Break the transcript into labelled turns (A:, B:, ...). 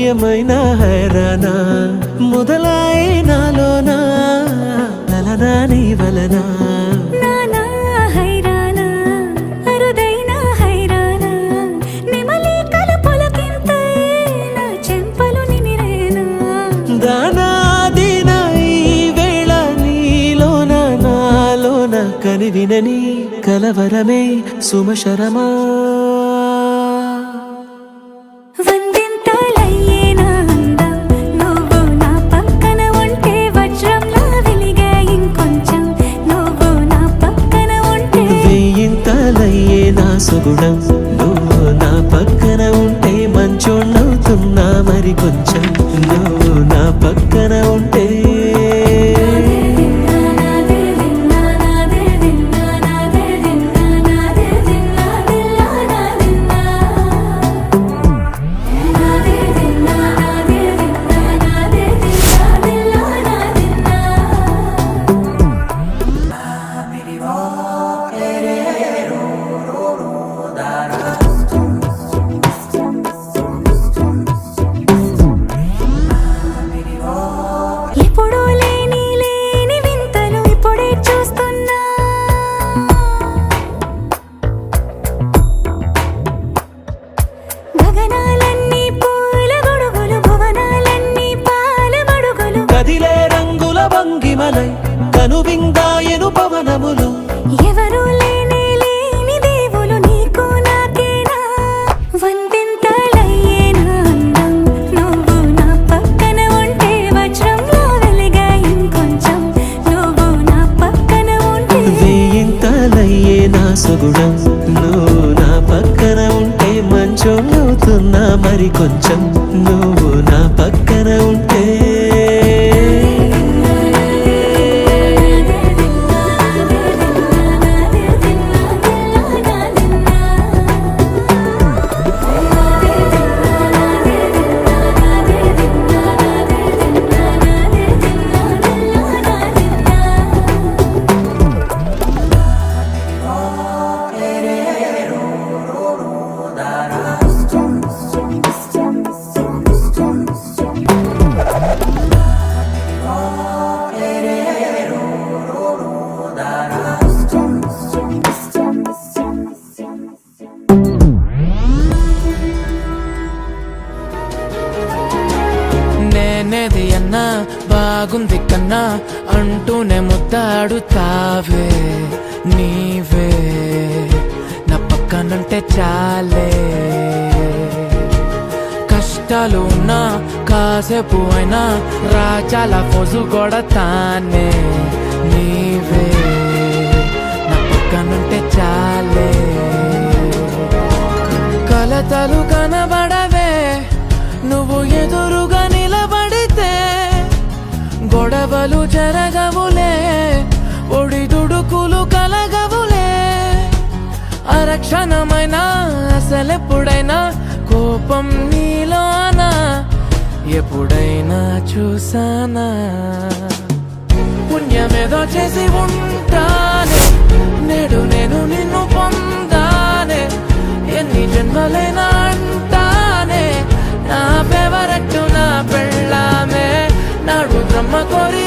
A: ఏమైనా హైరానా మొదలాయే నాలోనా నలనా నీ వలనా కనివినని కలవరమే సుమశరమా వెయ్యింతలయ్యే నా సుగుణం నువ్వు నా పక్కన ఉంటే మంచోణ్ణవుతున్నా మరి కొంచెం నువ్వు నా పక్కన ఉంటే భంగిమలై కనువిందాయను పవనములు
B: ఎవరు లేని దేవులు నీకు నాకేనా వందింతలయ్యేనా అందం నువ్వు నా పక్కన ఉంటే వజ్రంలో వెలిగా ఇంకొంచెం నువ్వు నా పక్కన ఉంటే
A: వెయ్యింతలయ్యే నా సుగుణం నువ్వు నా పక్కన ఉంటే మంచోణ్ణవుతున్నా మరి కొంచెం నువ్వు నా పక్కన ఉంటే
C: నేనేది అన్నా బాగుంది కన్నా అంటూనే ముద్దాడుతావే నీవే నా పక్కనుంటే చాలే కష్టాలు ఉన్నా కాసేపు అయినా రాజాల ఫోజు కొడతానే నీవే నా పక్కనుంటే చాలే కలతలు కనబడవే నువ్వు ఎదురుగా నిలబడితే గొడవలు జరగవులే ఒడిదుడుకులు కలగవులే అరక్షణమైనా అసలెప్పుడైనా కోపం నీలోనా ఎప్పుడైనా చూసానా పుణ్యమేదో చేసి ఉంటానే నేడు నేను నిన్ను పొందానే ఎన్ని జన్మలైనా అంటానే నా ఫేవరెట్ నా పెళ్ళామే నాడు బ్రహ్మ కోరి